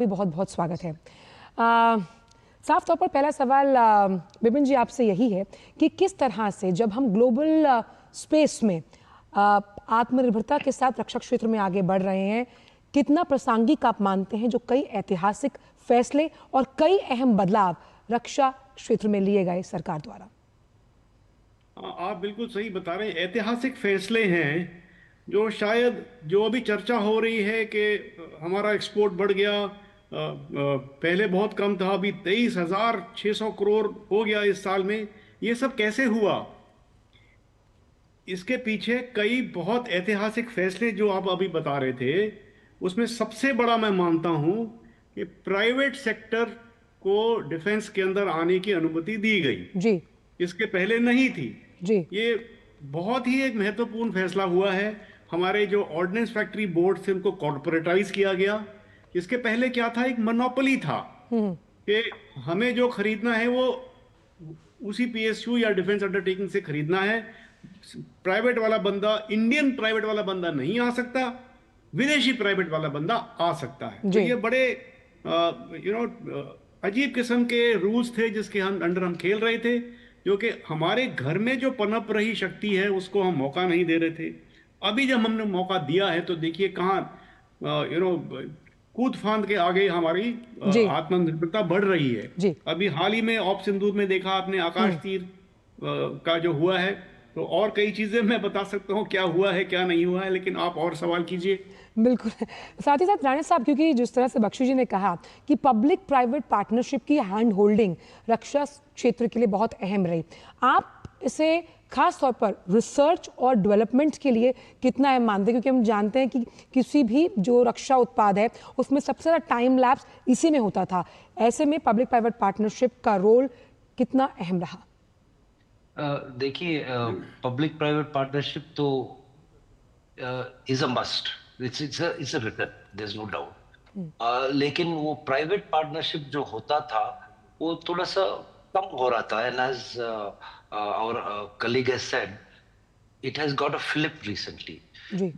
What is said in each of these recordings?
भी बहुत बहुत स्वागत है। साफ तौर पर पहला सवाल विपिन जी आपसे यही है कि किस तरह से जब हम ग्लोबल स्पेस में आत्मनिर्भरता के साथ रक्षा क्षेत्र में आगे बढ़ रहे हैं, कितना प्रासंगिक आप मानते हैं जो कई ऐतिहासिक फैसले और कई अहम बदलाव रक्षा क्षेत्र में लिए गए सरकार द्वारा? आप बिल्कुल सही बता रहे हैं। ऐतिहासिक फैसले हैं जो शायद जो अभी चर्चा हो रही है कि हमारा एक्सपोर्ट बढ़ गया, पहले बहुत कम था, अभी 23,600 करोड़ हो गया इस साल में। ये सब कैसे हुआ? इसके पीछे कई बहुत ऐतिहासिक फैसले जो आप अभी बता रहे थे, उसमें सबसे बड़ा मैं मानता हूं कि प्राइवेट सेक्टर को डिफेंस के अंदर आने की अनुमति दी गई। जी इसके पहले नहीं थी। जी ये बहुत ही एक महत्वपूर्ण फैसला हुआ है। हमारे जो ऑर्डिनेंस फैक्ट्री बोर्ड से उनको कॉर्पोरेटाइज किया गया। इसके पहले क्या था, एक मोनोपोली था कि हमें जो खरीदना है वो उसी पीएसयू या डिफेंस अंडरटेकिंग से खरीदना है। प्राइवेट वाला बंदा, इंडियन प्राइवेट वाला बंदा नहीं आ सकता, विदेशी प्राइवेट वाला बंदा आ सकता है। तो जी ये बड़े अजीब किस्म के रूल्स थे जिसके हम अंडर हम खेल रहे थे, जो कि हमारे घर में जो पनप रही शक्ति है उसको हम मौका नहीं दे रहे थे। अभी जब हमने मौका दिया है तो देखिए कहाँ कूद फांद के आगे हमारी जी आत्मनिर्भरता बढ़ रही है। जी अभी हाल ही में ऑप सिंदूर में देखा आपने, आकाश तीर का जो हुआ है। तो और कई चीजें मैं बता सकता हूँ क्या हुआ है क्या नहीं हुआ है, लेकिन आप और सवाल कीजिए। बिल्कुल। साथ ही साथ राणा साहब, क्योंकि जिस तरह से बख्शी जी ने कहा कि पब्लिक प्राइवेट पार्टनरशिप की हैंड होल्डिंग रक्षा क्षेत्र के लिए बहुत अहम रही, आप इसे खास तौर पर रिसर्च और डेवलपमेंट के लिए कितना अहम मानते हैं? क्योंकि हम जानते हैं कि किसी भी जो रक्षा उत्पाद है उसमें सबसे ज़्यादा टाइम लैप्स इसी में होता था। ऐसे में पब्लिक प्राइवेट पार्टनरशिप का रोल कितना अहम रहा? देखिए, पब्लिक प्राइवेट पार्टनरशिप तो is a must. It's a return, there is no doubt. लेकिन वो प्राइवेट पार्टनरशिप जो होता था वो थोड़ा सा कम हो रहा था, and as our colleague has said, it has got a flip recently. जी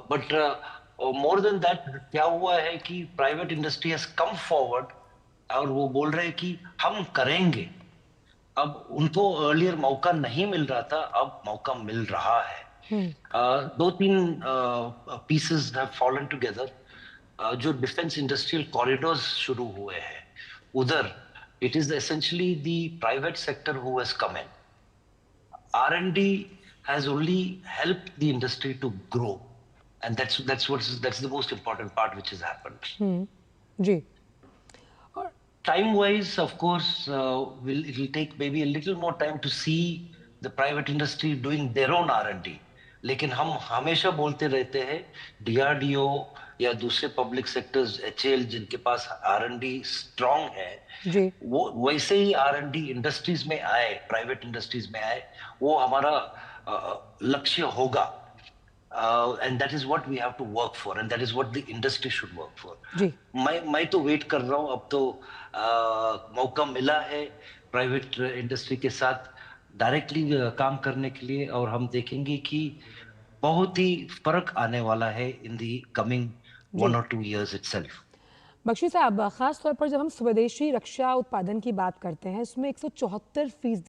But more than that, क्या हुआ है कि private industry has come forward और वो बोल रहे हैं कि हम करेंगे। अब उनको अर्लियर मौका नहीं मिल रहा था, अब मौका मिल रहा है। दो तीन पीसेस हैव फॉलन टुगेदर। जो डिफेंस इंडस्ट्रियल कॉरिडोर्स शुरू हुए हैं उधर, it is essentially the private sector who has come in. R&D has only helped the industry to grow, and that's the most important part which has happened. जी और Time wise, of course, it will take maybe a little more time to see the private industry doing their own R&D. लेकिन हम हमेशा बोलते रहते हैं DRDO या दूसरे public sectors, HAL, जिनके पास R&D स्ट्रांग है, जी वो वैसे ही R&D इंडस्ट्रीज में आए, प्राइवेट इंडस्ट्रीज में आए, वो हमारा लक्ष्य होगा। And that is what we have to work for, and that is what the industry should work for. जी मैं तो वेट कर रहा हूँ। अब तो मौका मिला है प्राइवेट इंडस्ट्री के साथ डायरेक्टली काम करने के लिए, और हम देखेंगे कि बहुत ही फर्क आने वाला है इन दी कमिंग जी 1 or 2 years itself. बख्शी साहब, खास तौर पर जब हम स्वदेशी रक्षा उत्पादन की बात करते हैं, इसमें 174%